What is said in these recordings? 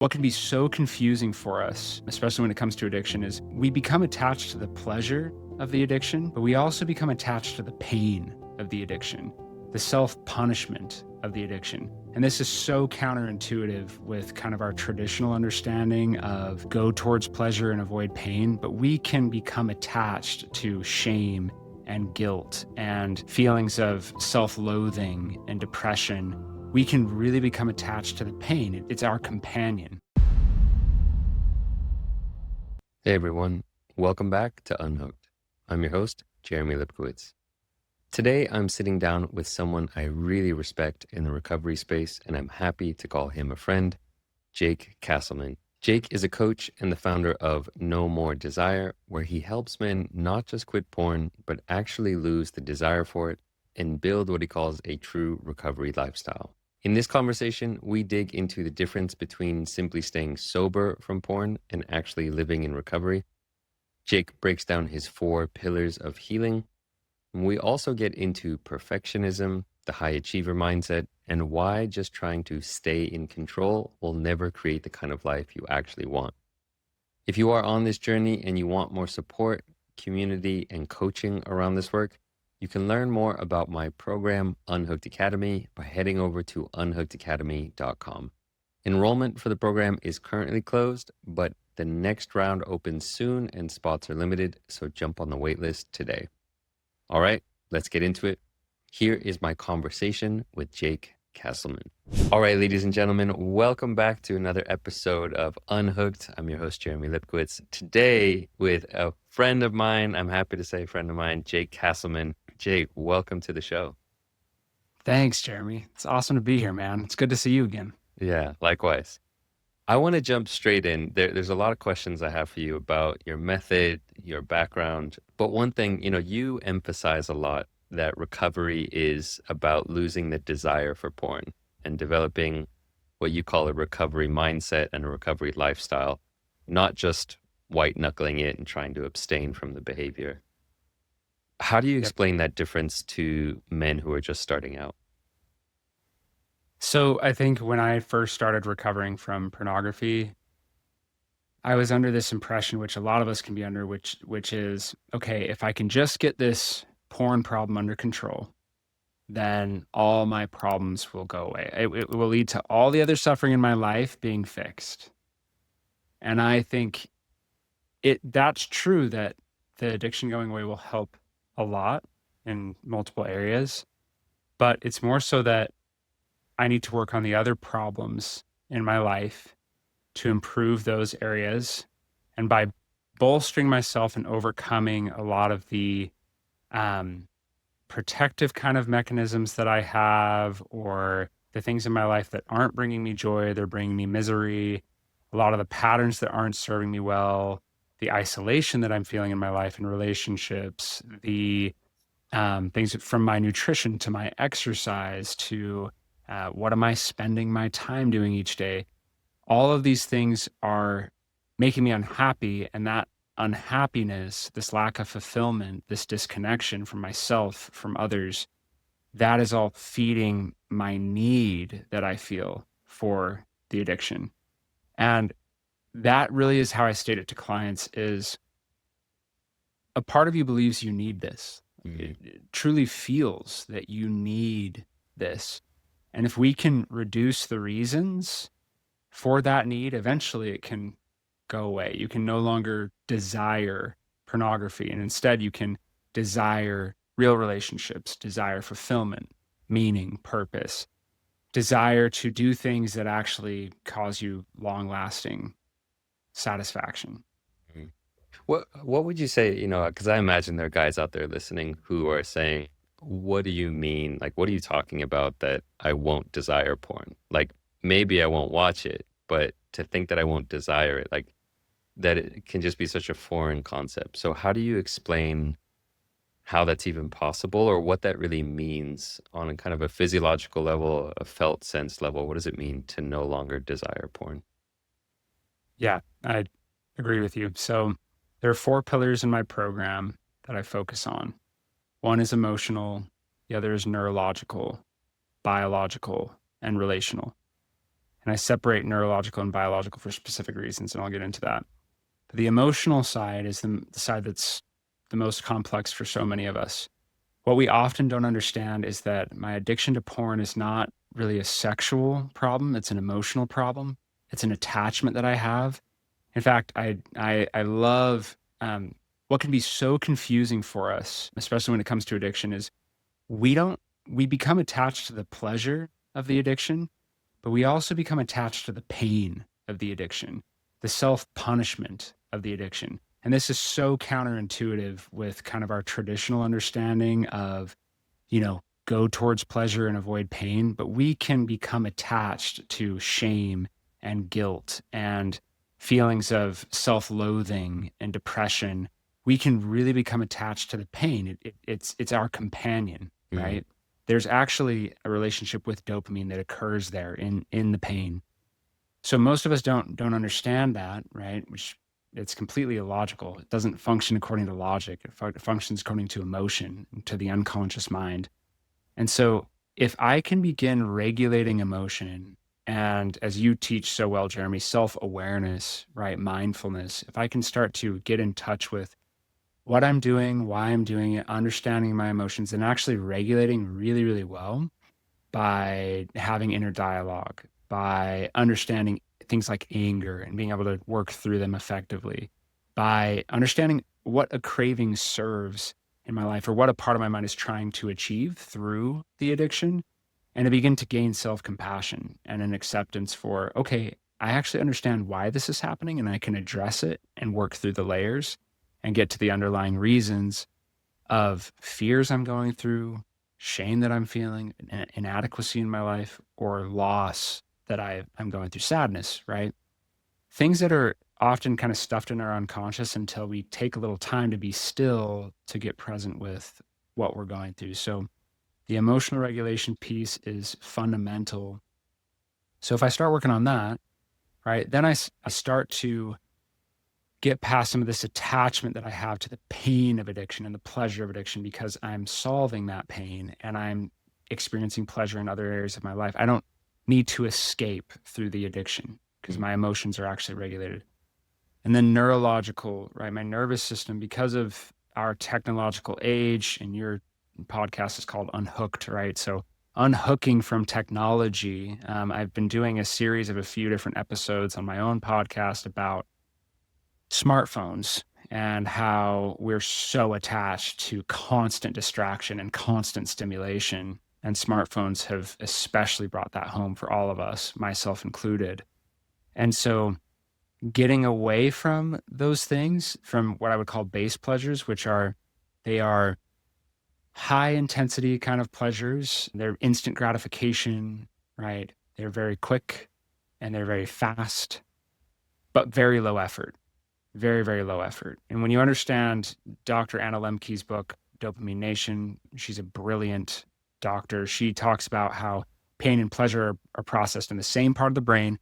What can be so confusing for us, especially when it comes to addiction, is we become attached to the pleasure of the addiction, but we also become attached to the pain of the addiction, the self-punishment of the addiction. And this is so counterintuitive with kind of our traditional understanding of go towards pleasure and avoid pain, but we can become attached to shame and guilt and feelings of self-loathing and depression. We can really become attached to the pain. It's our companion. Hey everyone, welcome back to Unhooked. I'm your host, Jeremy Lipkowitz. Today I'm sitting down with someone I really respect in the recovery space, and I'm happy to call him a friend, Jake Kastleman. Jake is a coach and the founder of No More Desire, where he helps men not just quit porn, but actually lose the desire for it and build what he calls a true recovery lifestyle. In this conversation, we dig into the difference between simply staying sober from porn and actually living in recovery. Jake breaks down his 4 pillars of healing. And we also get into perfectionism, the high achiever mindset, and why just trying to stay in control will never create the kind of life you actually want. If you are on this journey and you want more support, community, and coaching around this work, you can learn more about my program, Unhooked Academy, by heading over to unhookedacademy.com. Enrollment for the program is currently closed, but the next round opens soon and spots are limited, so jump on the waitlist today. All right, let's get into it. Here is my conversation with Jake Kastleman. All right, ladies and gentlemen, welcome back to another episode of Unhooked. I'm your host, Jeremy Lipkowitz. Today with a friend of mine, I'm happy to say friend of mine, Jake Kastleman. Jake, welcome to the show. Thanks, Jeremy. It's awesome to be here, man. It's good to see you again. Yeah, likewise. I want to jump straight in. There's a lot of questions I have for you about your method, your background. But one thing, you emphasize a lot that recovery is about losing the desire for porn and developing what you call a recovery mindset and a recovery lifestyle, not just white knuckling it and trying to abstain from the behavior. How do you explain that difference to men who are just starting out? So I think when I first started recovering from pornography, I was under this impression, which a lot of us can be under, which is, okay, if I can just get this porn problem under control, then all my problems will go away. It will lead to all the other suffering in my life being fixed. And I think that's true, that the addiction going away will help a lot in multiple areas, but it's more so that I need to work on the other problems in my life to improve those areas. And by bolstering myself and overcoming a lot of the protective kind of mechanisms that I have, or the things in my life that aren't bringing me joy, they're bringing me misery, a lot of the patterns that aren't serving me well, the isolation that I'm feeling in my life and relationships, the things from my nutrition to my exercise to what am I spending my time doing each day? All of these things are making me unhappy, and that unhappiness, this lack of fulfillment, this disconnection from myself, from others, that is all feeding my need that I feel for the addiction. And that really is how I state it to clients, is a part of you believes you need this. It truly feels that you need this. And if we can reduce the reasons for that need, eventually it can go away. You can no longer desire pornography, and instead you can desire real relationships, desire fulfillment, meaning, purpose, desire to do things that actually cause you long-lasting satisfaction. What would you say, because I imagine there are guys out there listening who are saying, what do you mean? Like, what are you talking about that I won't desire porn? Like, maybe I won't watch it, but to think that I won't desire it, like that it can just be such a foreign concept. So how do you explain how that's even possible, or what that really means on a kind of a physiological level, a felt sense level? What does it mean to no longer desire porn? Yeah, I agree with you. So there are 4 pillars in my program that I focus on. One is emotional, the other is neurological, biological, and relational. And I separate neurological and biological for specific reasons, and I'll get into that. But the emotional side is the side that's the most complex for so many of us. What we often don't understand is that my addiction to porn is not really a sexual problem, it's an emotional problem. It's an attachment that I have. In fact, I love what can be so confusing for us, especially when it comes to addiction, is we don't we become attached to the pleasure of the addiction, but we also become attached to the pain of the addiction, the self-punishment of the addiction. And this is so counterintuitive with kind of our traditional understanding of, go towards pleasure and avoid pain, but we can become attached to shame and guilt and feelings of self-loathing and depression. We can really become attached to the pain. It's our companion, Mm-hmm. right? There's actually a relationship with dopamine that occurs there in the pain. So most of us don't understand that, right? Which it's completely illogical. It doesn't function according to logic. It functions according to emotion, to the unconscious mind. And so if I can begin regulating emotion, and as you teach so well, Jeremy, self-awareness, right? Mindfulness, if I can start to get in touch with what I'm doing, why I'm doing it, understanding my emotions, and actually regulating really, really well by having inner dialogue, by understanding things like anger and being able to work through them effectively, by understanding what a craving serves in my life or what a part of my mind is trying to achieve through the addiction, and to begin to gain self-compassion and an acceptance for, okay, I actually understand why this is happening and I can address it and work through the layers and get to the underlying reasons of fears I'm going through, shame that I'm feeling, inadequacy in my life, or loss that I'm going through, sadness, right? Things that are often kind of stuffed in our unconscious until we take a little time to be still to get present with what we're going through. So the emotional regulation piece is fundamental. So if I start working on that, right, then I start to get past some of this attachment that I have to the pain of addiction and the pleasure of addiction because I'm solving that pain and I'm experiencing pleasure in other areas of my life. I don't need to escape through the addiction because my emotions are actually regulated. And then neurological, right? My nervous system, because of our technological age, and your podcast is called Unhooked, right? So unhooking from technology. I've been doing a series of a few different episodes on my own podcast about smartphones and how we're so attached to constant distraction and constant stimulation. And smartphones have especially brought that home for all of us, myself included. And so getting away from those things, from what I would call base pleasures, they are high intensity kind of pleasures. They're instant gratification, right? They're very quick and they're very fast, but very low effort. Very, very low effort. And when you understand Dr. Anna Lemke's book, Dopamine Nation, she's a brilliant doctor. She talks about how pain and pleasure are processed in the same part of the brain.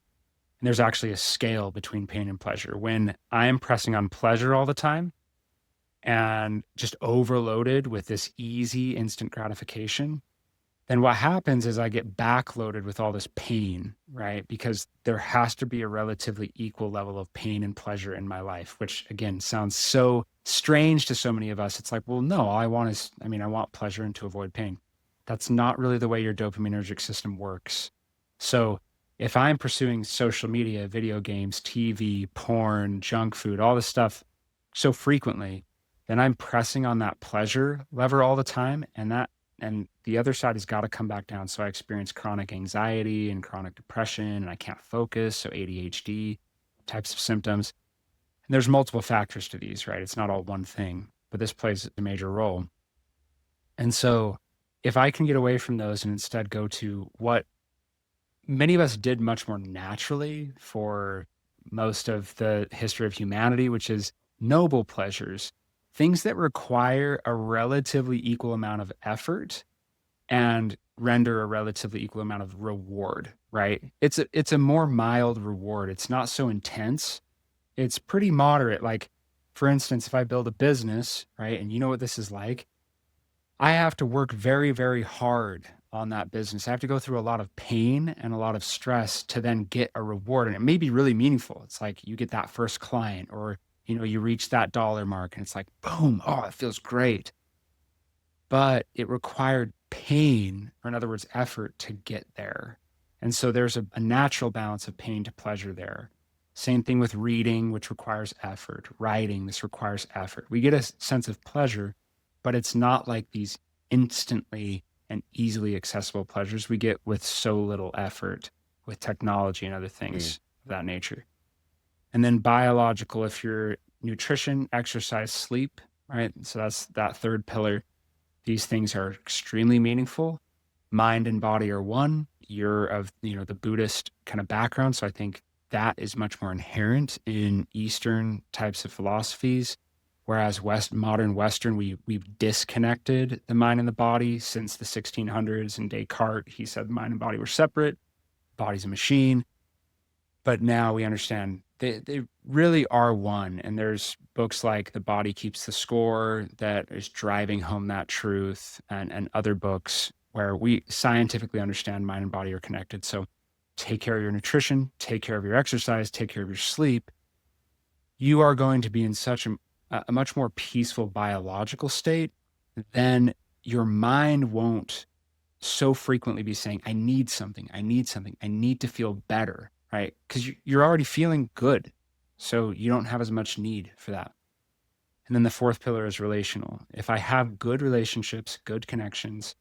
And there's actually a scale between pain and pleasure. When I am pressing on pleasure all the time and just overloaded with this easy instant gratification, then what happens is I get backloaded with all this pain, right? Because there has to be a relatively equal level of pain and pleasure in my life, which again sounds so strange to so many of us. It's like, well, no, all I want is, I want pleasure and to avoid pain. That's not really the way your dopaminergic system works. So if I'm pursuing social media, video games, TV, porn, junk food, all this stuff so frequently, then I'm pressing on that pleasure lever all the time, and the other side has got to come back down. So I experience chronic anxiety and chronic depression, and I can't focus. So ADHD types of symptoms. And there's multiple factors to these, right? It's not all one thing, but this plays a major role. And so if I can get away from those and instead go to what many of us did much more naturally for most of the history of humanity, which is noble pleasures, things that require a relatively equal amount of effort and render a relatively equal amount of reward, right? It's a more mild reward. It's not so intense. It's pretty moderate. Like, for instance, if I build a business, right, and you know what this is like, I have to work very, very hard on that business. I have to go through a lot of pain and a lot of stress to then get a reward. And it may be really meaningful. It's like you get that first client, or, you reach that dollar mark and it's like, boom, oh, it feels great. But it required pain, or in other words, effort to get there. And so there's a natural balance of pain to pleasure there. Same thing with reading, which requires effort. Writing, this requires effort. We get a sense of pleasure, but it's not like these instantly and easily accessible pleasures we get with so little effort with technology and other things of that nature. And then biological, if you're nutrition, exercise, sleep, right? So that's that third pillar. These things are extremely meaningful. Mind and body are one. You're of, the Buddhist kind of background. So I think that is much more inherent in Eastern types of philosophies. Whereas modern Western, we've disconnected the mind and the body since the 1600s. And Descartes, he said the mind and body were separate. Body's a machine. But now we understand they really are one. And there's books like The Body Keeps the Score that is driving home that truth, and other books where we scientifically understand mind and body are connected. So take care of your nutrition, take care of your exercise, take care of your sleep. You are going to be in such a much more peaceful biological state. Then your mind won't so frequently be saying, I need something, I need something, I need to feel better, right? Because you're already feeling good. So you don't have as much need for that. And then the fourth pillar is relational. If I have good relationships, good connections,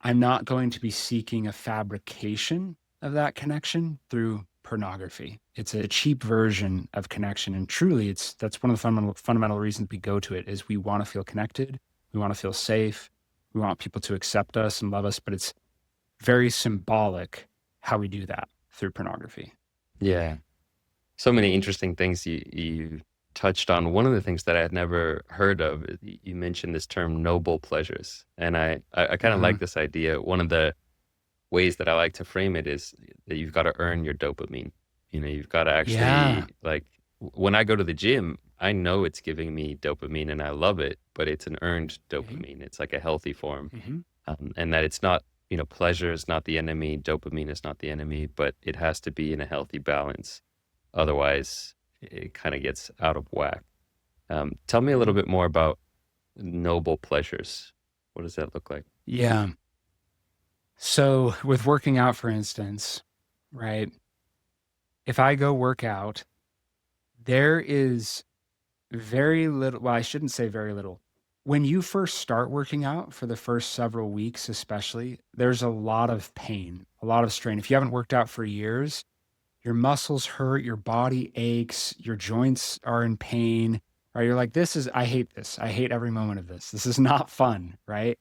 I'm not going to be seeking a fabrication of that connection through pornography. It's a cheap version of connection. And truly, that's one of the fundamental reasons we go to it is we want to feel connected. We want to feel safe. We want people to accept us and love us, but it's very symbolic how we do that through pornography. Yeah. So many interesting things you touched on. One of the things that I had never heard of, you mentioned this term noble pleasures. And I kind of like this idea. One of the ways that I like to frame it is that you've got to earn your dopamine. You've got to actually, like, when I go to the gym, I know it's giving me dopamine and I love it, but it's an earned dopamine. It's like a healthy form. And that it's not, pleasure is not the enemy, dopamine is not the enemy, but it has to be in a healthy balance. Otherwise, it kind of gets out of whack. Tell me a little bit more about noble pleasures. What does that look like? Yeah. So with working out, for instance, right? If I go work out, there is very little, well, I shouldn't say very little. When you first start working out for the first several weeks, especially, there's a lot of pain, a lot of strain. If you haven't worked out for years, your muscles hurt, your body aches, your joints are in pain, right? You're like, I hate this. I hate every moment of this. This is not fun, right?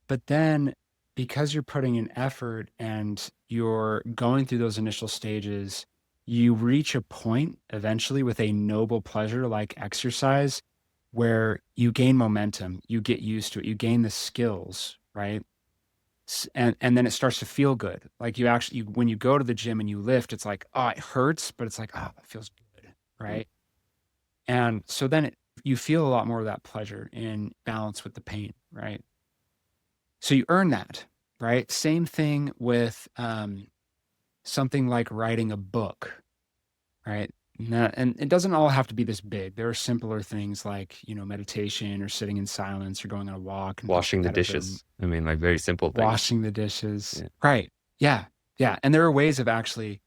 But then because you're putting in effort and you're going through those initial stages, you reach a point eventually with a noble pleasure like exercise where you gain momentum, you get used to it, you gain the skills, right? And then it starts to feel good. Like when you go to the gym and you lift, it's like, oh, it hurts, but it's like, oh, it feels good, right? And so then you feel a lot more of that pleasure in balance with the pain, right? So you earn that, right? Same thing with something like writing a book, right? And it doesn't all have to be this big. There are simpler things like, meditation or sitting in silence or going on a walk. And washing the dishes. I mean, like very simple things. Washing the dishes. Yeah. Right. Yeah. Yeah. And there are ways of actually,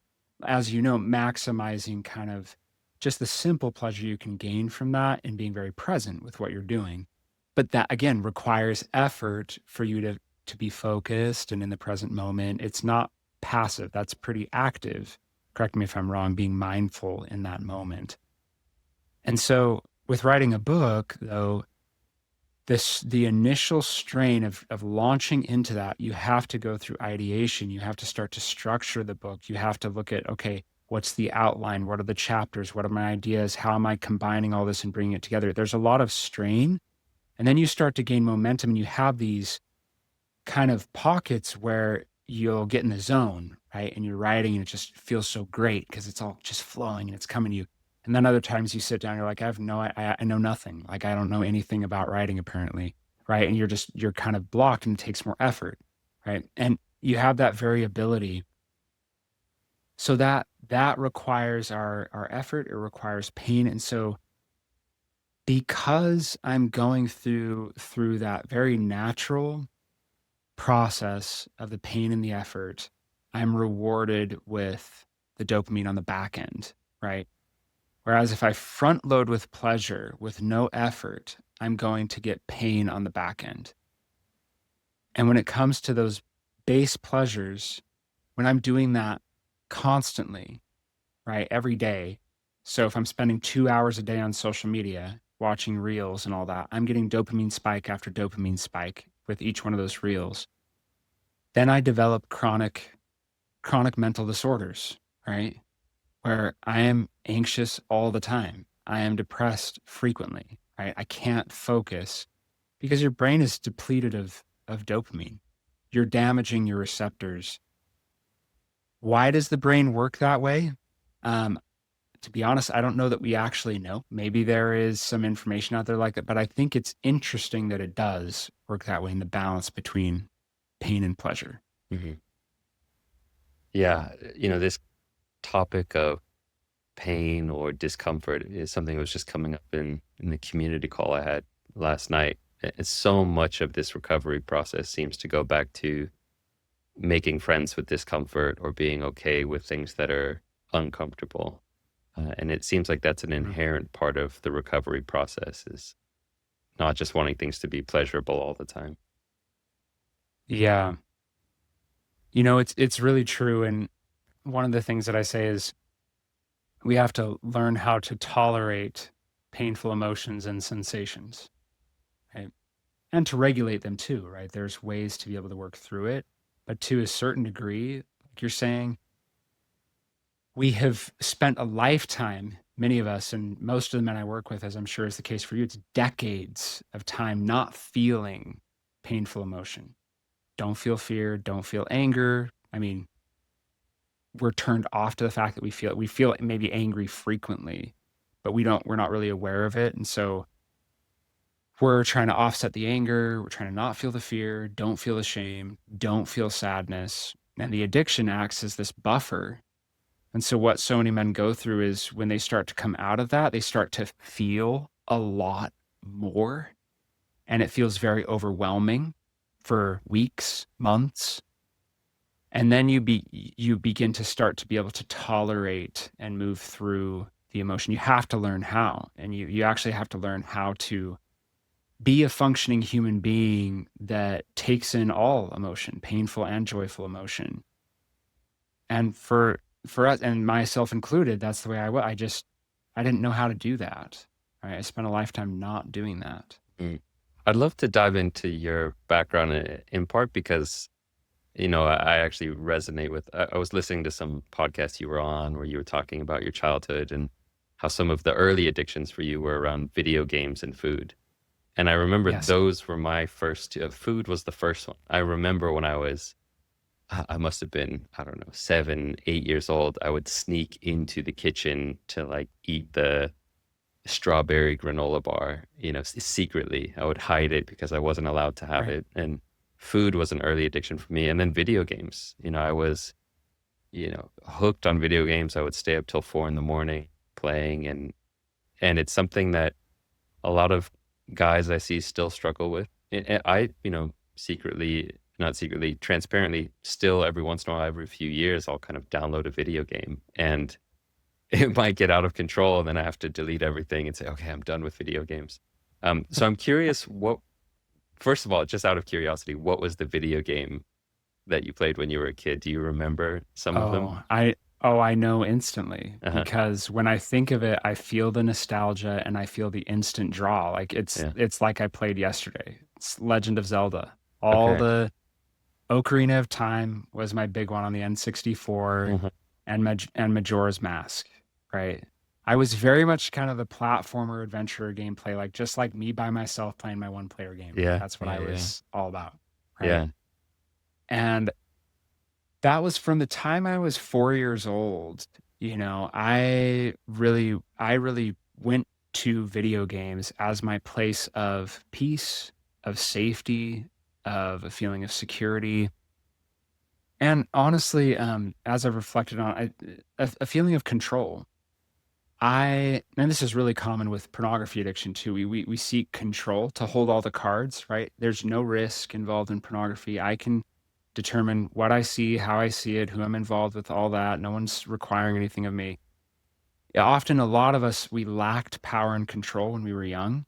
as you know, maximizing kind of just the simple pleasure you can gain from that and being very present with what you're doing. But that, again, requires effort for you to be focused and in the present moment. It's not passive. That's pretty active. Correct me if I'm wrong, being mindful in that moment. And so with writing a book, though, the initial strain of launching into that, you have to go through ideation. You have to start to structure the book. You have to look at, okay, what's the outline? What are the chapters? What are my ideas? How am I combining all this and bringing it together? There's a lot of strain. And then you start to gain momentum and you have these kind of pockets where you'll get in the zone, right? And you're writing and it just feels so great because it's all just flowing and it's coming to you. And then other times you sit down, you're like, I know nothing. Like, I don't know anything about writing apparently, right? And you're kind of blocked and it takes more effort, right? And you have that variability. So that requires our effort, it requires pain. And so because I'm going through that very natural process of the pain and the effort, I'm rewarded with the dopamine on the back end, right? Whereas if I front load with pleasure with no effort, I'm going to get pain on the back end. And when it comes to those base pleasures, when I'm doing that constantly, right, every day. So if I'm spending 2 hours a day on social media, watching reels and all that, I'm getting dopamine spike after dopamine spike with each one of those reels. Then I develop chronic mental disorders, right? Where I am anxious all the time. I am depressed frequently, right? I can't focus because your brain is depleted of dopamine. You're damaging your receptors. Why does the brain work that way? Um, to be honest, I don't know that we actually know. Maybe there is some information out there like that, but I think it's interesting that it does work that way in the balance between pain and pleasure. Hmm. Yeah, this topic of pain or discomfort is something that was just coming up in the community call I had last night. So much of this recovery process seems to go back to making friends with discomfort or being okay with things that are uncomfortable. And it seems like that's an Mhm. inherent part of the recovery process, is not just wanting things to be pleasurable all the time. Yeah. It's really true. And one of the things that I say is we have to learn how to tolerate painful emotions and sensations, right? And to regulate them too, right? There's ways to be able to work through it, but to a certain degree, like you're saying, we have spent a lifetime, many of us, and most of the men I work with, as I'm sure is the case for you, it's decades of time not feeling painful emotion. Don't feel fear, don't feel anger. I mean, we're turned off to the fact that we feel maybe angry frequently, but we're not really aware of it. And so we're trying to offset the anger, we're trying to not feel the fear, don't feel the shame, don't feel sadness. And the addiction acts as this buffer. And so what so many men go through is when they start to come out of that, they start to feel a lot more, and it feels very overwhelming for weeks, months. And then you begin to start to be able to tolerate and move through the emotion. You have to learn how, and you actually have to learn how to be a functioning human being that takes in all emotion, painful and joyful emotion. And for us and myself included, that's the way I was. I didn't know how to do that. Right? I spent a lifetime not doing that. Mm. I'd love to dive into your background in part because, I actually resonate with, I was listening to some podcast you were on where you were talking about your childhood and how some of the early addictions for you were around video games and food. And I remember Yes. those were my first, food was the first one. I remember when I must have been, I don't know, 7, 8 years old. I would sneak into the kitchen to like eat the strawberry granola bar, secretly. I would hide it because I wasn't allowed to have Right. it. And food was an early addiction for me. And then video games, I was, hooked on video games. I would stay up till 4 in the morning playing. And it's something that a lot of guys I see still struggle with. And I, secretly, not secretly, transparently, still every once in a while, every few years, I'll kind of download a video game and it might get out of control. And then I have to delete everything and say, okay, I'm done with video games. So I'm curious first of all, just out of curiosity, what was the video game that you played when you were a kid? Do you remember some of them? I know instantly Uh-huh. because when I think of it, I feel the nostalgia and I feel the instant draw. Like Yeah. it's like I played yesterday. It's Legend of Zelda. All Okay. the Ocarina of Time was my big one on the N64 Uh-huh. and Majora's Mask, right? I was very much kind of the platformer adventurer gameplay, like just like me by myself playing my one player game. Yeah. That's what Yeah. I Yeah. was all about, right? Yeah. And that was from the time I was 4 years old. I really went to video games as my place of peace, of safety, of a feeling of security. And honestly, as I've reflected on, a feeling of control. And this is really common with pornography addiction too. We seek control to hold all the cards, right? There's no risk involved in pornography. I can determine what I see, how I see it, who I'm involved with, all that. No one's requiring anything of me. Yeah, often, a lot of us, we lacked power and control when we were young.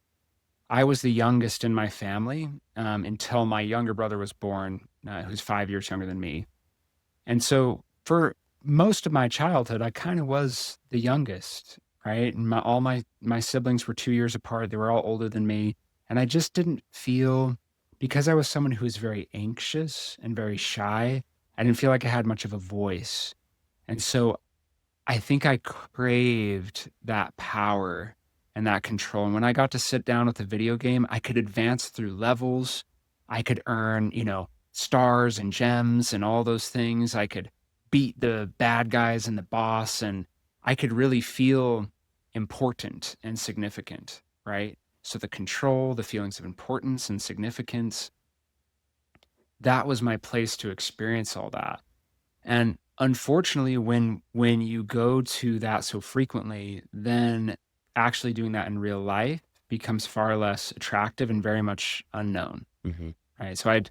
I was the youngest in my family until my younger brother was born, who's 5 years younger than me. And so for most of my childhood, I kind of was the youngest, right? And all my siblings were 2 years apart. They were all older than me, and I just didn't feel, because I was someone who was very anxious and very shy. I didn't feel like I had much of a voice, and so I think I craved that power and that control. And when I got to sit down with a video game, I could advance through levels. I could earn, stars and gems and all those things. I could beat the bad guys and the boss, and I could really feel important and significant, right? So the control, the feelings of importance and significance, that was my place to experience all that. And unfortunately, when you go to that so frequently, then actually doing that in real life becomes far less attractive and very much unknown, Hmm. right? So I'd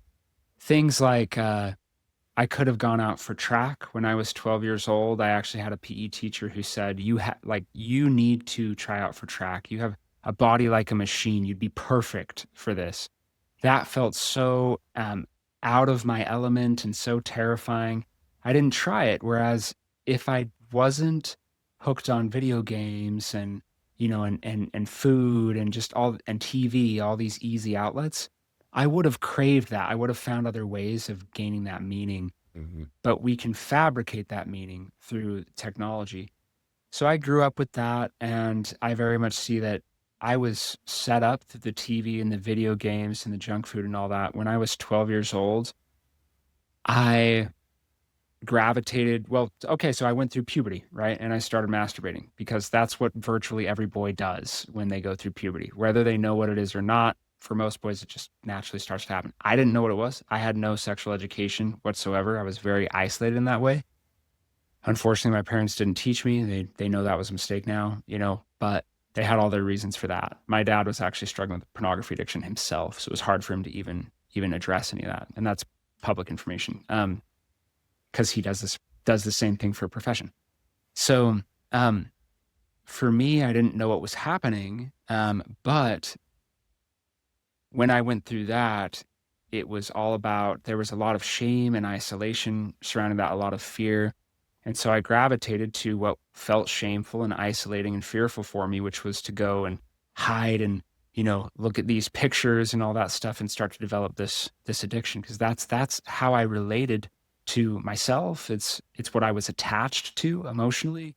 things like I could have gone out for track when I was 12 years old. I actually had a PE teacher who said, you need to try out for track. You have a body like a machine. You'd be perfect for this." That felt so out of my element and so terrifying. I didn't try it. Whereas if I wasn't hooked on video games and and food and just all and TV, all these easy outlets, I would have craved that. I would have found other ways of gaining that meaning, Hmm. but we can fabricate that meaning through technology. So I grew up with that, and I very much see that I was set up through the TV and the video games and the junk food and all that. When I was 12 years old, I gravitated, well, okay, so I went through puberty, right? And I started masturbating because that's what virtually every boy does when they go through puberty, whether they know what it is or not. For most boys, it just naturally starts to happen. I didn't know what it was. I had no sexual education whatsoever. I was very isolated in that way. Unfortunately, my parents didn't teach me. They know that was a mistake now, but they had all their reasons for that. My dad was actually struggling with pornography addiction himself, so it was hard for him to even address any of that. And that's public information. Because he does the same thing for a profession. So, for me, I didn't know what was happening, but when I went through that, it was all about, there was a lot of shame and isolation surrounding that, a lot of fear. And so I gravitated to what felt shameful and isolating and fearful for me, which was to go and hide and, look at these pictures and all that stuff and start to develop this addiction. Because that's how I related to myself. It's what I was attached to emotionally.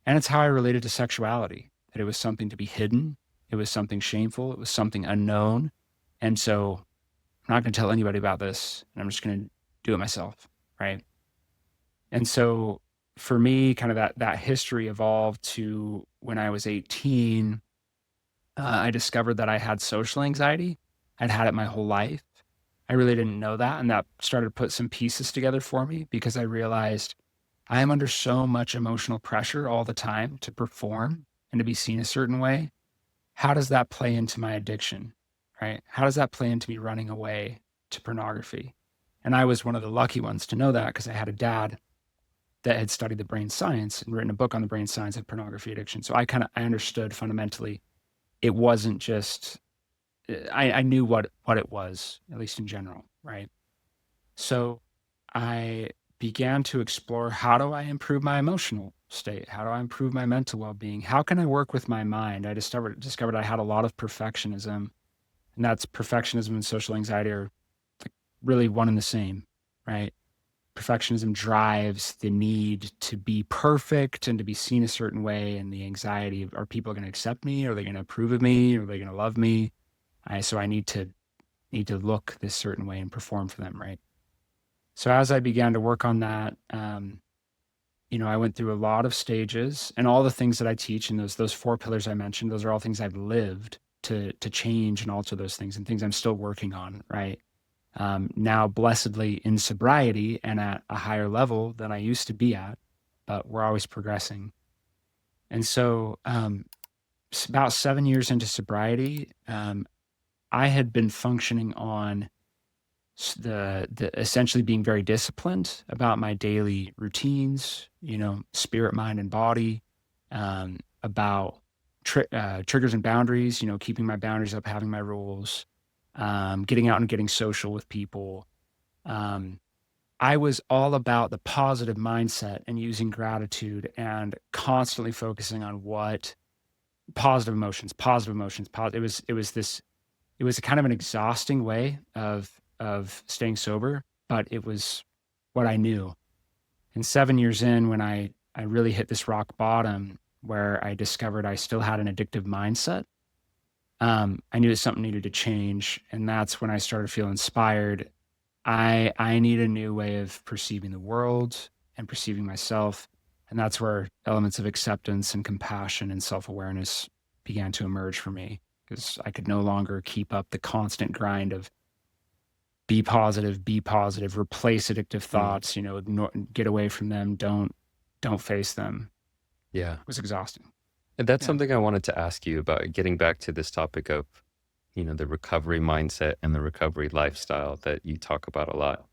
And it's how I related to sexuality, that it was something to be hidden. It was something shameful. It was something unknown. And so I'm not going to tell anybody about this, and I'm just going to do it myself, right? And so for me, kind of that history evolved to when I was 18. I discovered that I had social anxiety. I'd had it my whole life. I really didn't know that, and that started to put some pieces together for me because I realized I am under so much emotional pressure all the time to perform and to be seen a certain way. How does that play into my addiction, right? How does that play into me running away to pornography? And I was one of the lucky ones to know that because I had a dad that had studied the brain science and written a book on the brain science of pornography addiction. So I understood fundamentally it wasn't just I knew what it was, at least in general, right? So I began to explore, how do I improve my emotional state? How do I improve my mental well-being? How can I work with my mind? I discovered I had a lot of perfectionism, and that's perfectionism and social anxiety are like really one and the same, right? Perfectionism drives the need to be perfect and to be seen a certain way, and the anxiety of, are people going to accept me? Are they going to approve of me? Are they going to love me? So I need to look this certain way and perform for them, right? So as I began to work on that, I went through a lot of stages, and all the things that I teach, and those 4 pillars I mentioned, those are all things I've lived to change and alter those things, and things I'm still working on, right? now blessedly in sobriety and at a higher level than I used to be at, but we're always progressing. And so, about 7 years into sobriety, I had been functioning on the essentially being very disciplined about my daily routines, spirit, mind, and body, about triggers and boundaries, keeping my boundaries up, having my rules, getting out and getting social with people. Um, I was all about the positive mindset and using gratitude and constantly focusing on what positive emotions, positive emotions. It was a kind of an exhausting way of staying sober, but it was what I knew. And 7 years in, when I really hit this rock bottom where I discovered I still had an addictive mindset, I knew that something needed to change, and that's when I started to feel inspired. I need a new way of perceiving the world and perceiving myself, and that's where elements of acceptance and compassion and self-awareness began to emerge for me, because I could no longer keep up the constant grind of be positive, replace addictive Mm. thoughts, ignore, get away from them, don't face them. Yeah. It was exhausting. And that's Yeah. something I wanted to ask you about, getting back to this topic of, the recovery mindset and the recovery lifestyle that you talk about a lot.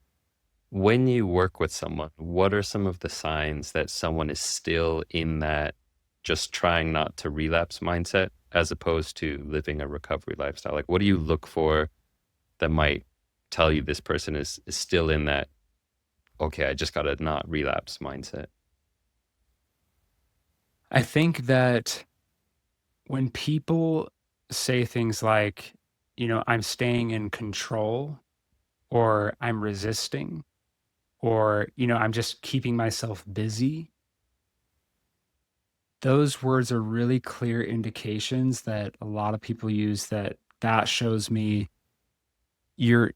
When you work with someone, what are some of the signs that someone is still in that just trying not to relapse mindset as opposed to living a recovery lifestyle? Like, what do you look for that might tell you this person is still in that, okay, I just got to not relapse mindset? I think that when people say things like, I'm staying in control, or I'm resisting, or, I'm just keeping myself busy, those words are really clear indications that a lot of people use, that shows me you're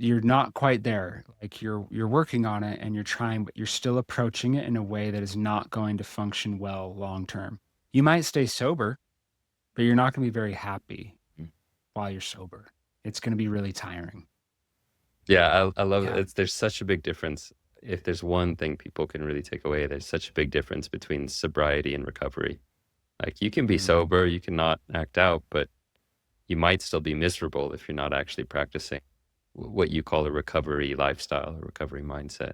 not quite there. Like you're working on it and you're trying, but you're still approaching it in a way that is not going to function well long term. You might stay sober, but you're not going to be very happy Mm. while you're sober. It's going to be really tiring. Yeah, I love it. Yeah. There's such a big difference. If there's one thing people can really take away, there's such a big difference between sobriety and recovery. Like, you can be Mm. sober, you can not act out, but you might still be miserable if you're not actually practicing what you call a recovery lifestyle, a recovery mindset.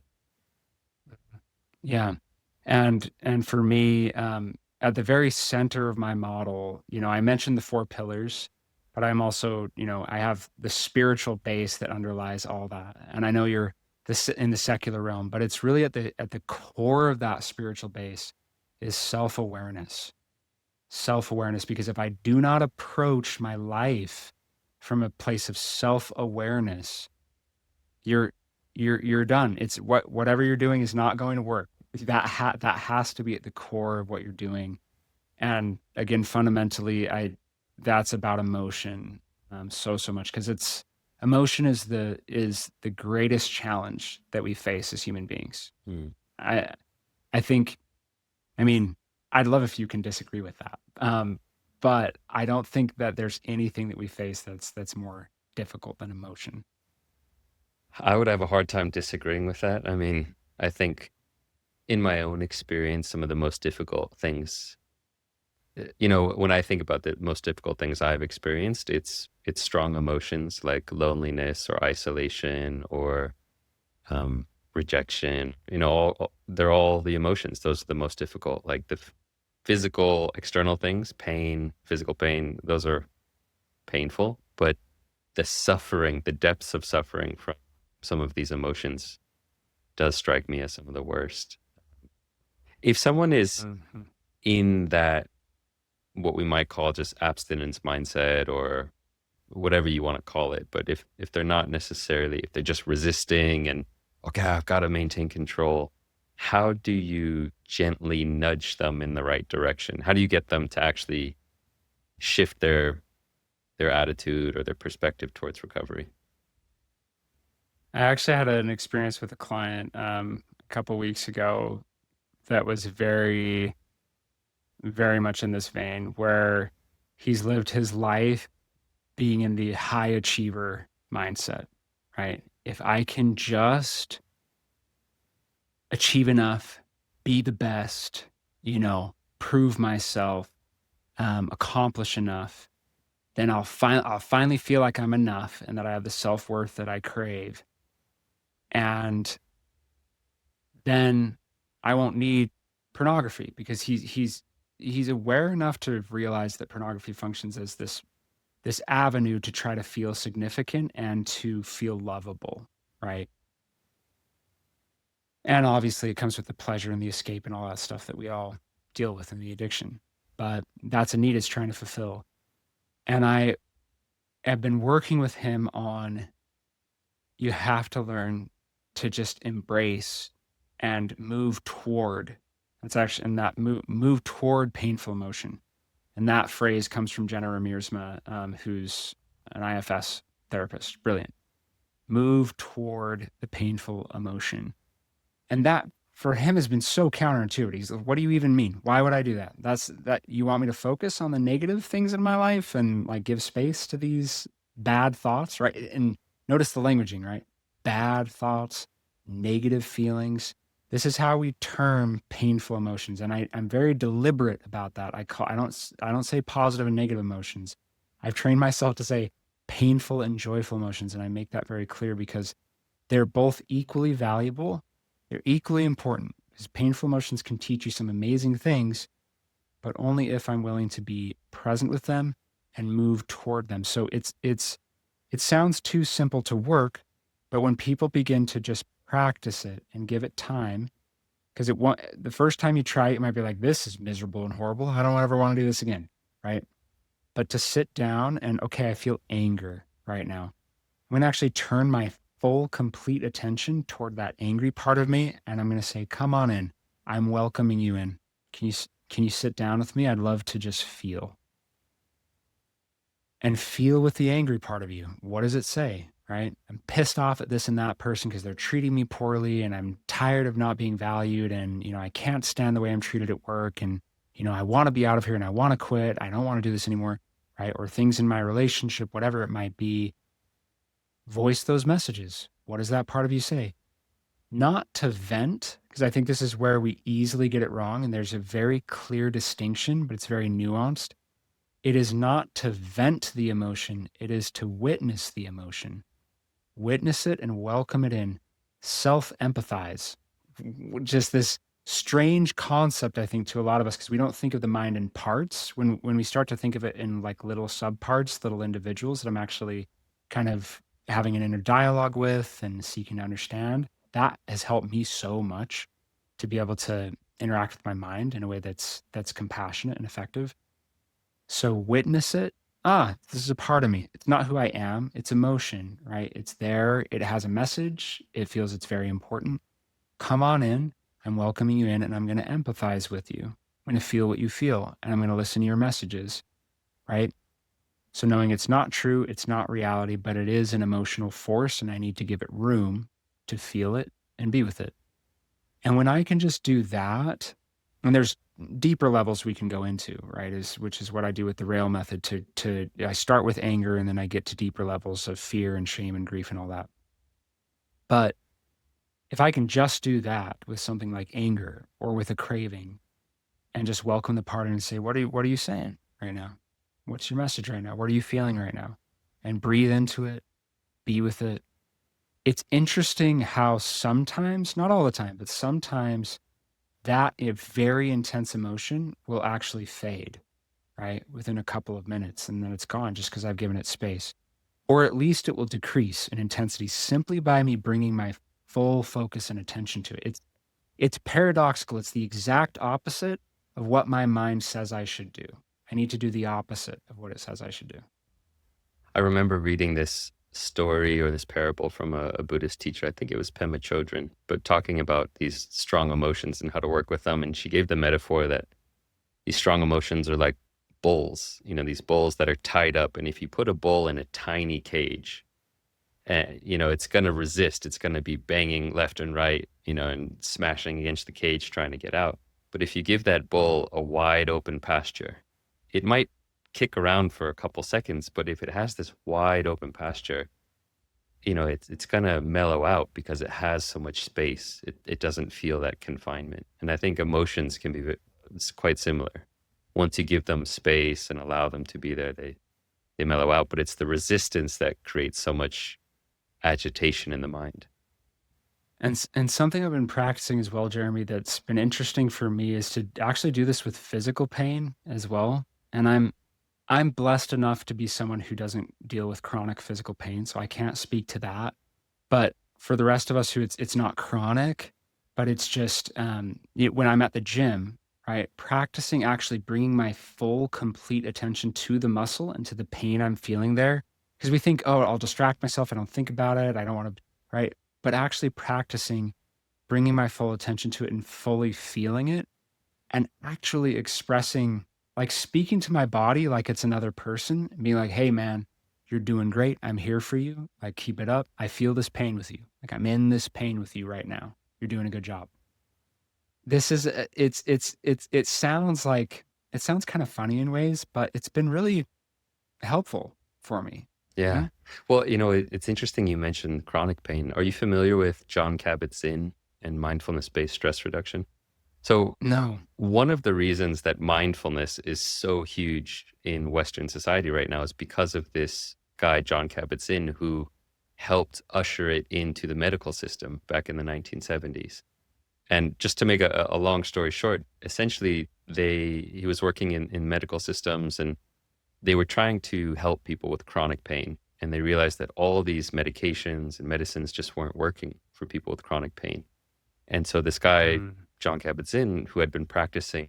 Yeah. And for me, at the very center of my model, I mentioned the four pillars, but I'm also, I have the spiritual base that underlies all that. And I know you're this in the secular realm, but it's really at the core of that spiritual base is self-awareness. Self-awareness, because if I do not approach my life from a place of self-awareness, you're you're done. It's whatever you're doing is not going to work. That has to be at the core of what you're doing. And again, fundamentally, I that's about emotion, so much, because it's emotion is the greatest challenge that we face as human beings. Mm. I I think, I mean, I'd love if you can disagree with that, but I don't think that there's anything that we face that's more difficult than emotion. I would have a hard time disagreeing with that. I mean, I think in my own experience, some of the most difficult things, when I think about the most difficult things I've experienced, it's strong emotions like loneliness or isolation or rejection. They're all the emotions. Those are the most difficult. Like the physical external things, pain, physical pain, those are painful, but the suffering, the depths of suffering from some of these emotions does strike me as some of the worst. If someone is Mhm. in that, what we might call just abstinence mindset or whatever you want to call it, but if they're not necessarily, if they're just resisting and, okay, I've got to maintain control, how do you gently nudge them in the right direction? How do you get them to actually shift their attitude or their perspective towards recovery? I actually had an experience with a client a couple weeks ago that was very, very much in this vein, where he's lived his life being in the high achiever mindset, right? If I can just achieve enough, be the best, prove myself, accomplish enough, then I'll finally feel like I'm enough and that I have the self-worth that I crave. And then I won't need pornography because he's aware enough to realize that pornography functions as this avenue to try to feel significant and to feel lovable, right? And obviously it comes with the pleasure and the escape and all that stuff that we all deal with in the addiction. But that's a need it's trying to fulfill. And I have been working with him on, you have to learn to just embrace and move toward. That's actually, and that move toward painful emotion. And that phrase comes from Jenna Ramirsma, who's an IFS therapist. Brilliant. Move toward the painful emotion. And that for him has been so counterintuitive. He's like, what do you even mean? Why would I do that? That you want me to focus on the negative things in my life and like give space to these bad thoughts, right? And notice the languaging, right? Bad thoughts, negative feelings. This is how we term painful emotions. And I'm very deliberate about that. I don't say positive and negative emotions. I've trained myself to say painful and joyful emotions. And I make that very clear because they're both equally valuable. They're equally important because painful emotions can teach you some amazing things, but only if I'm willing to be present with them and move toward them. So it sounds too simple to work, but when people begin to just practice it and give it time, because the first time you try it, you might be like, this is miserable and horrible. I don't ever want to do this again, right? But to sit down and, okay, I feel anger right now. I'm going to actually turn my full, complete attention toward that angry part of me. And I'm going to say, come on in. I'm welcoming you in. Can you sit down with me? I'd love to just feel. And feel with the angry part of you. What does it say? Right? I'm pissed off at this and that person because they're treating me poorly and I'm tired of not being valued. And, I can't stand the way I'm treated at work. And, I want to be out of here and I want to quit. I don't want to do this anymore. Right? Or things in my relationship, whatever it might be. Voice those messages. What does that part of you say? Not to vent, because I think this is where we easily get it wrong. And there's a very clear distinction, but it's very nuanced. It is not to vent the emotion, it is to witness the emotion. Witness it and welcome it in. Self empathize. Just this strange concept, I think, to a lot of us, because we don't think of the mind in parts. When we start to think of it in like little subparts, little individuals that I'm actually kind of having an inner dialogue with and seeking to understand, that has helped me so much to be able to interact with my mind in a way that's compassionate and effective. So witness it. This is a part of me. It's not who I am. It's emotion, right? It's there. It has a message. It feels it's very important. Come on in. I'm welcoming you in and I'm going to empathize with you. I'm going to feel what you feel and I'm going to listen to your messages, right? So knowing it's not true, it's not reality, but it is an emotional force and I need to give it room to feel it and be with it. And when I can just do that, and there's deeper levels we can go into, right? Which is what I do with the rail method I start with anger and then I get to deeper levels of fear and shame and grief and all that. But if I can just do that with something like anger or with a craving and just welcome the part and say, what are you saying right now? What's your message right now? What are you feeling right now? And breathe into it, be with it. It's interesting how sometimes, not all the time, but sometimes that very intense emotion will actually fade, right? Within a couple of minutes, and then it's gone just because I've given it space. Or at least it will decrease in intensity simply by me bringing my full focus and attention to it. It's paradoxical. It's the exact opposite of what my mind says I should do. I need to do the opposite of what it says I should do. I remember reading this story or this parable from a Buddhist teacher. I think it was Pema Chodron, but talking about these strong emotions and how to work with them. And she gave the metaphor that these strong emotions are like bulls, these bulls that are tied up. And if you put a bull in a tiny cage, it's going to resist. It's going to be banging left and right, and smashing against the cage trying to get out. But if you give that bull a wide open pasture, it might kick around for a couple seconds, but if it has this wide open pasture, it's gonna mellow out because it has so much space. It doesn't feel that confinement. And I think emotions can be it's quite similar. Once you give them space and allow them to be there, they mellow out. But it's the resistance that creates so much agitation in the mind. And something I've been practicing as well, Jeremy, that's been interesting for me is to actually do this with physical pain as well. And I'm blessed enough to be someone who doesn't deal with chronic physical pain, so I can't speak to that. But for the rest of us who it's not chronic, but it's just when I'm at the gym, right, practicing actually bringing my full, complete attention to the muscle and to the pain I'm feeling there. Because we think, oh, I'll distract myself. I don't think about it. I don't want to, right? But actually practicing bringing my full attention to it and fully feeling it and actually expressing, like speaking to my body like it's another person and being like, hey, man, you're doing great. I'm here for you. Like, keep it up. I feel this pain with you. Like, I'm in this pain with you right now. You're doing a good job. This is, it sounds like, it sounds kind of funny in ways, but it's been really helpful for me. Yeah. Yeah. Well, it's interesting you mentioned chronic pain. Are you familiar with John Kabat-Zinn and mindfulness-based stress reduction? So No. one of the reasons that mindfulness is so huge in Western society right now is because of this guy, John Kabat-Zinn, who helped usher it into the medical system back in the 1970s. And just to make a long story short, essentially he was working in medical systems, and they were trying to help people with chronic pain. And they realized that all these medications and medicines just weren't working for people with chronic pain. And so this guy, Mm. John Kabat-Zinn, who had been practicing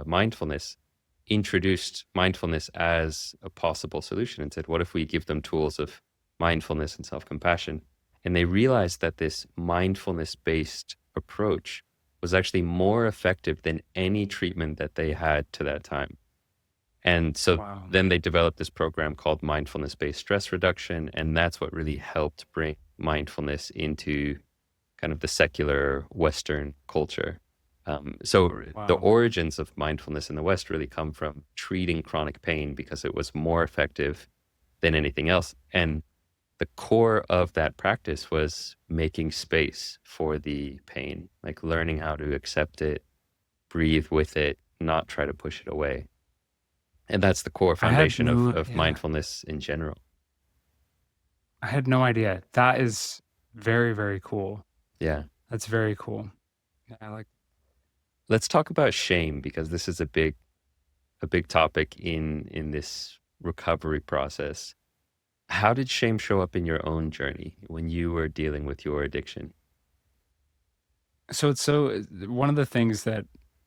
mindfulness, introduced mindfulness as a possible solution and said, what if we give them tools of mindfulness and self-compassion? And they realized that this mindfulness-based approach was actually more effective than any treatment that they had to that time. And so Wow. then they developed this program called mindfulness-based stress reduction, and that's what really helped bring mindfulness into kind of the secular Western culture. So the Wow. origins of mindfulness in the West really come from treating chronic pain because it was more effective than anything else. And the core of that practice was making space for the pain, like learning how to accept it, breathe with it, not try to push it away. And that's the core I had foundation no, of yeah, mindfulness in general. I had no idea. That is very, very cool. Yeah. That's very cool. Yeah, Let's talk about shame, because this is a big topic in this recovery process. How did shame show up in your own journey when you were dealing with your addiction? so it's so one of the things that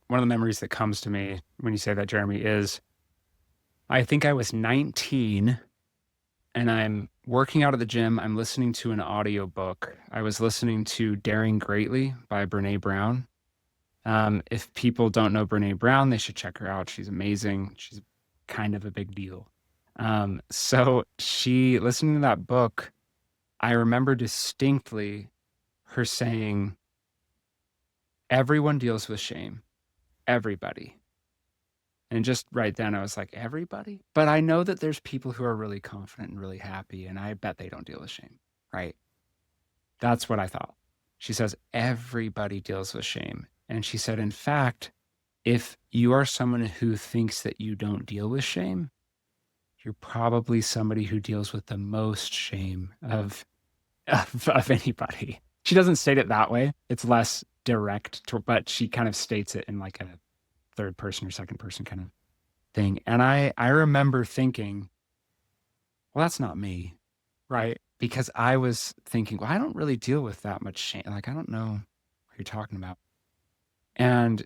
one of the memories that comes to me when you say that, Jeremy, is I think I was 19 and I'm working out at the gym. I'm listening to an audiobook. I was listening to Daring Greatly by Brene Brown. If people don't know Brene Brown, they should check her out. She's amazing. She's kind of a big deal. So listening to that book, I remember distinctly her saying, everyone deals with shame. Everybody. And just right then I was like, everybody? But I know that there's people who are really confident and really happy, and I bet they don't deal with shame, right? That's what I thought. She says, everybody deals with shame. And she said, in fact, if you are someone who thinks that you don't deal with shame, you're probably somebody who deals with the most shame of anybody. She doesn't state it that way. It's less direct, but she kind of states it in like a third person or second person kind of thing. And I remember thinking, well, that's not me, right? Because I was thinking, well, I don't really deal with that much shame. Like, I don't know what you're talking about. And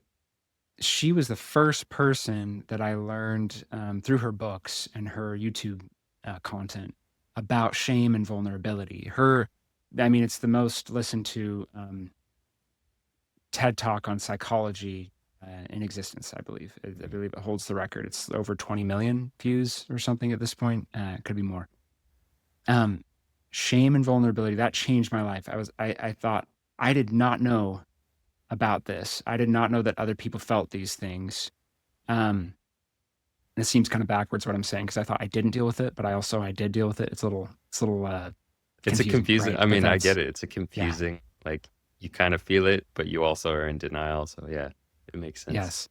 she was the first person that I learned through her books and her YouTube content about shame and vulnerability. I mean, it's the most listened to TED Talk on psychology in existence, I believe. I believe it holds the record. It's over 20 million views or something at this point. It could be more. Um, Shame and vulnerability, that changed my life. I thought, I did not know about this. I did not know that other people felt these things. And it seems kind of backwards what I'm saying, because I thought I didn't deal with it, but I did deal with it. It's a little It's a confusing, confusing, right? I But mean, I get that's, it. It's a yeah, confusing, like you kind of feel it, but you also are in denial. So yeah, it makes sense. yes.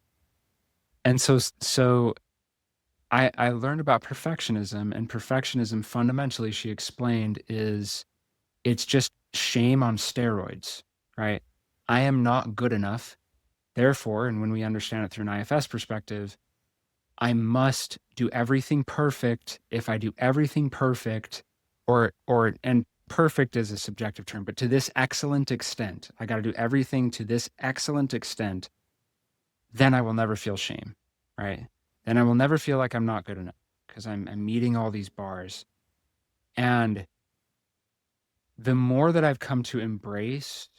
And so I learned about perfectionism, and perfectionism fundamentally, she explained, is it's just shame on steroids, right? I am not good enough. Therefore, and when we understand it through an IFS perspective, I must do everything perfect. If I do everything perfect, and perfect is a subjective term, but to this excellent extent, I got to do everything to this excellent extent, then I will never feel shame, right? Then I will never feel like I'm not good enough because I'm meeting all these bars. And the more that I've come to embrace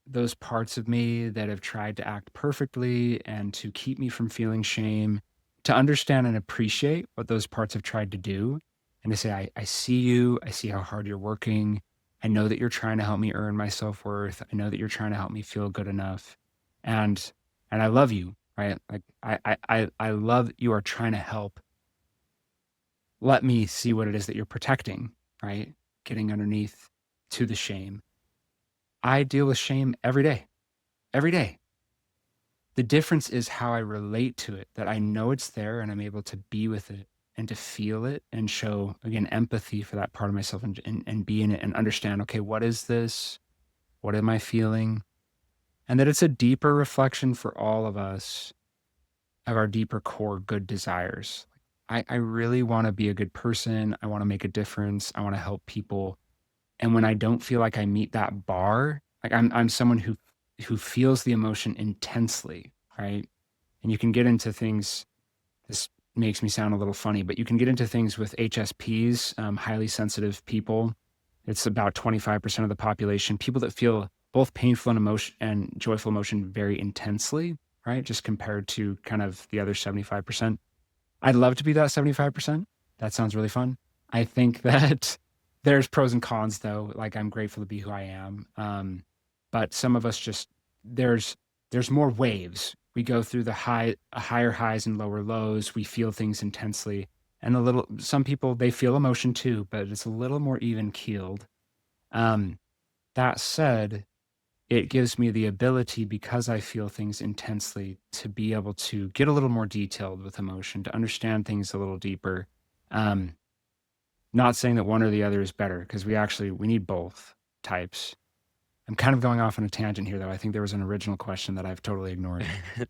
those parts of me that have tried to act perfectly and to keep me from feeling shame, to understand and appreciate what those parts have tried to do, and to say, I see you, I see how hard you're working. I know that you're trying to help me earn my self-worth. I know that you're trying to help me feel good enough. And I love you, right? Like I love you are trying to help. Let me see what it is that you're protecting, right? Getting underneath to the shame. I deal with shame every day, every day. The difference is how I relate to it, that I know it's there and I'm able to be with it and to feel it and show, again, empathy for that part of myself and be in it and understand, okay, what is this? What am I feeling? And that it's a deeper reflection for all of us of our deeper core good desires. I really want to be a good person. I want to make a difference. I want to help people. And when I don't feel like I meet that bar, like I'm someone who feels the emotion intensely, right? And you can get into things, this makes me sound a little funny, but you can get into things with HSPs, highly sensitive people. It's about 25% of the population, people that feel both painful and emotion and joyful emotion very intensely, right? Just compared to kind of the other 75%. I'd love to be that 75%. That sounds really fun. I think that there's pros and cons though. Like I'm grateful to be who I am. But some of us just there's there's more waves. We go through the higher highs and lower lows. We feel things intensely. And a little some people they feel emotion too, but it's a little more even keeled. Um, that said, it gives me the ability, because I feel things intensely, to be able to get a little more detailed with emotion, to understand things a little deeper. Um, Not saying that one or the other is better, because we need both types. I'm kind of going off on a tangent here, though. I think there was an original question that I've totally ignored.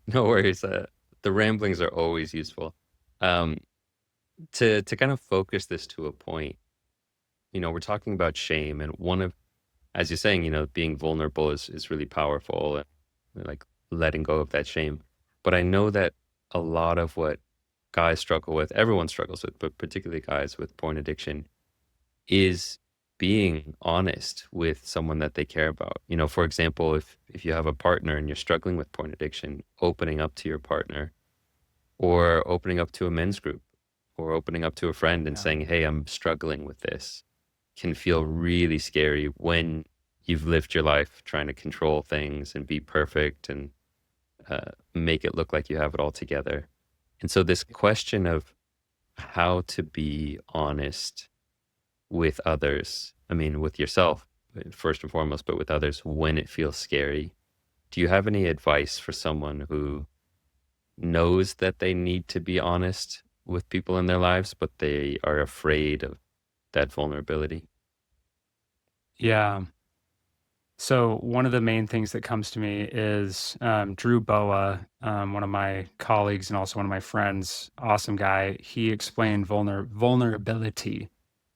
No worries. The ramblings are always useful. Um, to kind of focus this to a point, we're talking about shame, and one of, as you're saying, being vulnerable is really powerful, and like letting go of that shame. But I know that a lot of what guys struggle with, everyone struggles with, but particularly guys with porn addiction, is being honest with someone that they care about. For example, if you have a partner and you're struggling with porn addiction, opening up to your partner or opening up to a men's group or opening up to a friend and Yeah. saying, "Hey, I'm struggling with this," can feel really scary when you've lived your life trying to control things and be perfect and make it look like you have it all together. And so this question of how to be honest with others, I mean, with yourself, first and foremost, but with others when it feels scary. Do you have any advice for someone who knows that they need to be honest with people in their lives, but they are afraid of that vulnerability? Yeah. So one of the main things that comes to me is Drew Boa, one of my colleagues and also one of my friends, awesome guy. He explained vulnerability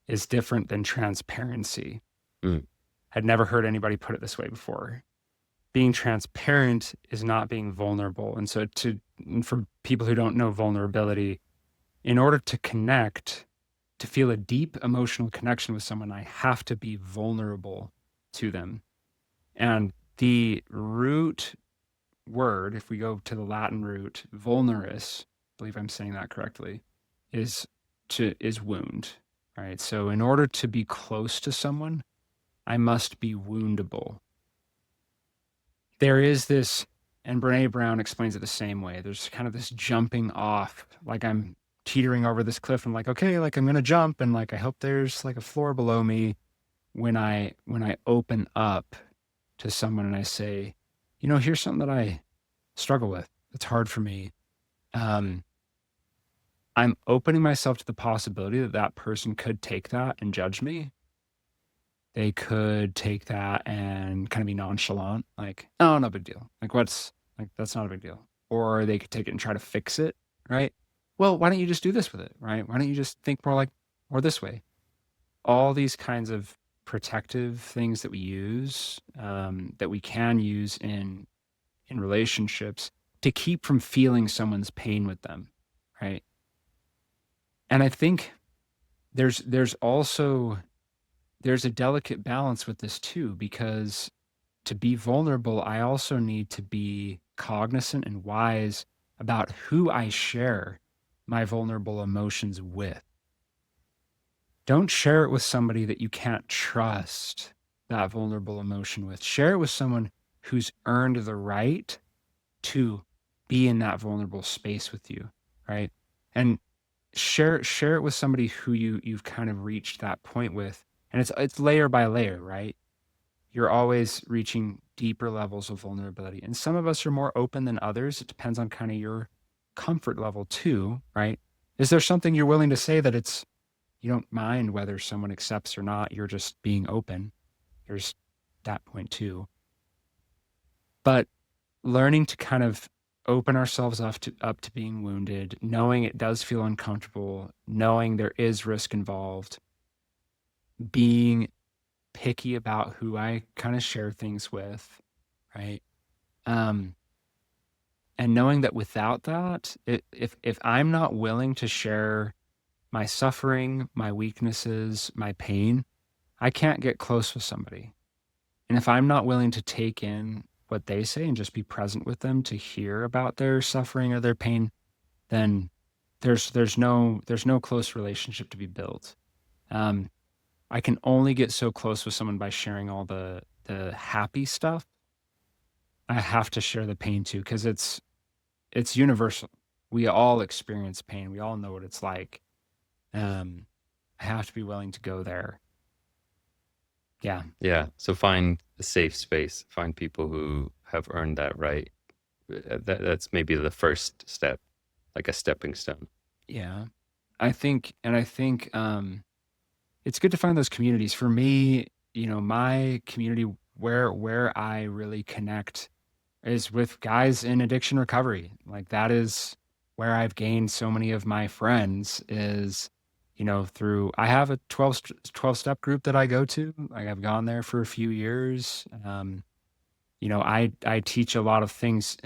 is different than transparency. Mm, I'd never heard anybody put it this way before. Being transparent is not being vulnerable. And for people who don't know vulnerability, in order to connect, to feel a deep emotional connection with someone, I have to be vulnerable to them. And the root word, if we go to the Latin root, vulnerus, I believe I'm saying that correctly, is is wound. Right. So in order to be close to someone, I must be woundable. There is this, and Brene Brown explains it the same way. There's kind of this jumping off, like I'm teetering over this cliff. I'm like, okay, like I'm gonna jump, and like I hope there's like a floor below me. when I open up to someone and I say, here's something that I struggle with. It's hard for me. Um, I'm opening myself to the possibility that that person could take that and judge me. They could take that and kind of be nonchalant, like, oh, no big deal. Like, that's not a big deal. Or they could take it and try to fix it, right? Well, why don't you just do this with it, right? Why don't you just think more this way? All these kinds of protective things that we use, that we can use in relationships to keep from feeling someone's pain with them, right? And I think there's also there's a delicate balance with this too, because to be vulnerable, I also need to be cognizant and wise about who I share my vulnerable emotions with. Don't share it with somebody that you can't trust that vulnerable emotion with. Share it with someone who's earned the right to be in that vulnerable space with you, right? And share it with somebody who you've kind of reached that point with. And it's layer by layer, right? You're always reaching deeper levels of vulnerability. And some of us are more open than others. It depends on kind of your comfort level too, right? Is there something you're willing to say that you don't mind whether someone accepts or not? You're just being open. There's that point too. But learning to kind of open ourselves up to being wounded, knowing it does feel uncomfortable, knowing there is risk involved, being picky about who I kind of share things with, right? Um, and knowing that without that, if I'm not willing to share my suffering, my weaknesses, my pain, I can't get close with somebody. And if I'm not willing to take in what they say and just be present with them to hear about their suffering or their pain, then there's no close relationship to be built. Um, I can only get so close with someone by sharing all the happy stuff. I have to share the pain too, because it's universal. We all experience pain. We all know what it's like. Um, I have to be willing to go there. Yeah. Yeah. So find a safe space, find people who have earned that right. That's maybe the first step, like a stepping stone. Yeah. I think it's good to find those communities. For me, my community where I really connect is with guys in addiction recovery. Like that is where I've gained so many of my friends is, through I have a 12 step group that I go to. Like I've gone there for a few years. I teach a lot of things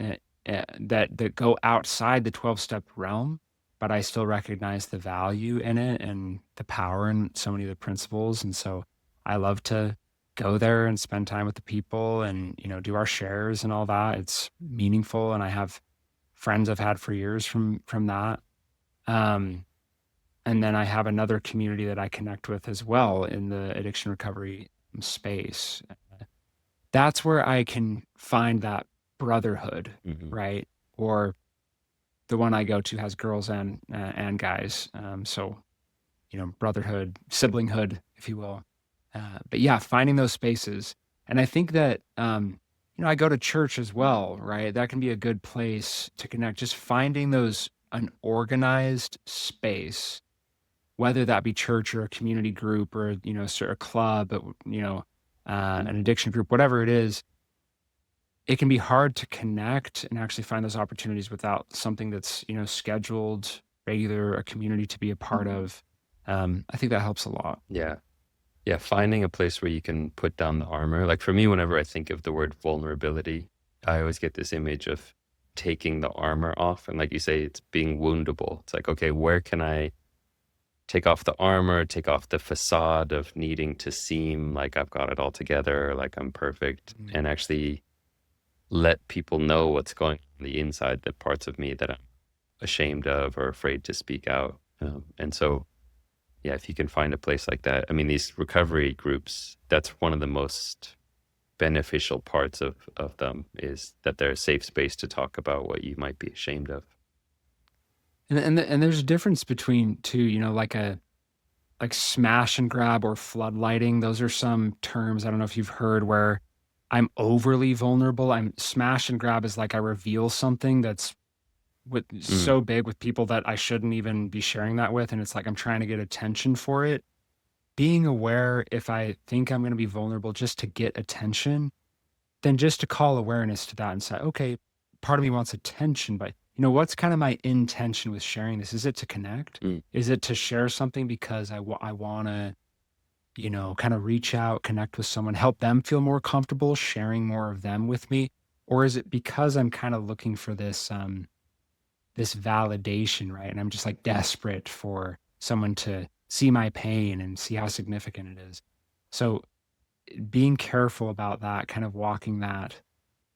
that go outside the 12-step realm, but I still recognize the value in it and the power in so many of the principles. And so I love to go there and spend time with the people and, do our shares and all that. It's meaningful. And I have friends I've had for years from that. Um, and then I have another community that I connect with as well in the addiction recovery space. That's where I can find that brotherhood, Hmm. right? Or the one I go to has girls and guys. So brotherhood, siblinghood, if you will. But yeah, finding those spaces, and I think that I go to church as well, right? That can be a good place to connect. Just finding those an organized space, whether that be church or a community group or a club, but an addiction group, whatever it is, it can be hard to connect and actually find those opportunities without something that's, scheduled, regular, a community to be a part of. I think that helps a lot. Yeah. Yeah. Finding a place where you can put down the armor. Like for me, whenever I think of the word vulnerability, I always get this image of taking the armor off. And like you say, it's being woundable. It's like, okay, where can I take off the armor, take off the facade of needing to seem like I've got it all together, like I'm perfect, Mm. and actually let people know what's going on the inside, the parts of me that I'm ashamed of or afraid to speak out. And so, yeah, if you can find a place like that, I mean, these recovery groups, that's one of the most beneficial parts of them is that they're a safe space to talk about what you might be ashamed of. And there's a difference between two, like like smash and grab or floodlighting. Those are some terms I don't know if you've heard where I'm overly vulnerable. I'm smash and grab is like I reveal something that's Mm, so big with people that I shouldn't even be sharing that with, and it's like I'm trying to get attention for it. Being aware if I think I'm going to be vulnerable just to get attention, then just to call awareness to that and say, okay, part of me wants attention, but what's kind of my intention with sharing this? Is it to connect? mm. Is it to share something because I want to, kind of reach out, connect with someone, help them feel more comfortable sharing more of them with me? Or is it because I'm kind of looking for this validation, right? And I'm just like desperate for someone to see my pain and see how significant it is. So being careful about that, kind of walking that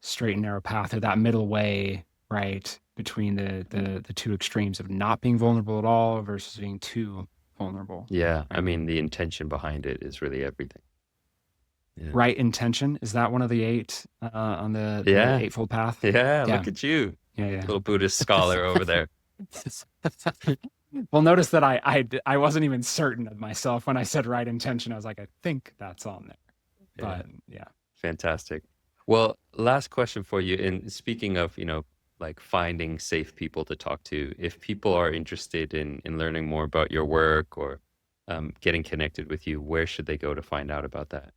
straight and narrow path or that middle way, right, between the two extremes of not being vulnerable at all versus being too vulnerable, Yeah, I right? mean, the intention behind it is really everything. Yeah. Right intention, is that one of the eight on the Yeah. eightfold path? Yeah, Yeah, look at you, yeah, little Buddhist scholar over there. yeah. Well, notice that I wasn't even certain of myself when I said right intention. I was like, I think that's on there, Yeah, but yeah. fantastic. Well, last question for you. And speaking of, like finding safe people to talk to, if people are interested in learning more about your work or getting connected with you, where should they go to find out about that?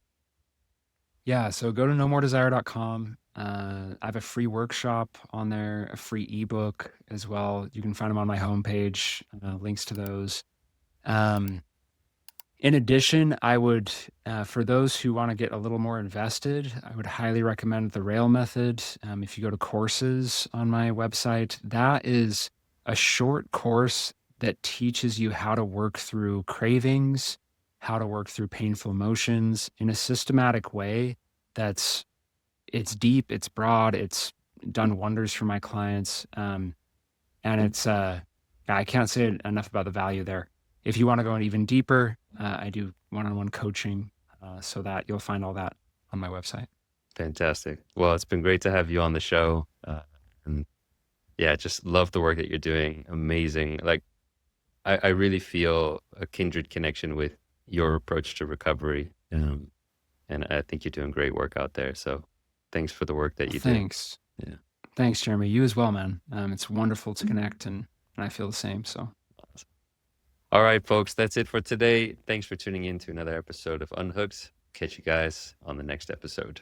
Yeah, so go to nomordesire.com. I have a free workshop on there, a free ebook as well. You can find them on my homepage, links to those. Um, in addition, I would, for those who want to get a little more invested, I would highly recommend the Rail Method. If you go to courses on my website, that is a short course that teaches you how to work through cravings, how to work through painful emotions in a systematic way that's it's deep, it's broad, it's done wonders for my clients. And it's yeah, I can't say enough about the value there. If you want to go in even deeper, I do one-on-one coaching, so that you'll find all that on my website. Fantastic. Well, it's been great to have you on the show. And yeah, just love the work that you're doing. Amazing. Like, I really feel a kindred connection with your approach to recovery. And I think you're doing great work out there. So thanks for the work that Well, you do. thanks. Yeah. Thanks, Jeremy. You as well, man. It's wonderful to connect, and I feel the same. So All right, folks, that's it for today. Thanks for tuning in to another episode of Unhooked. Catch you guys on the next episode.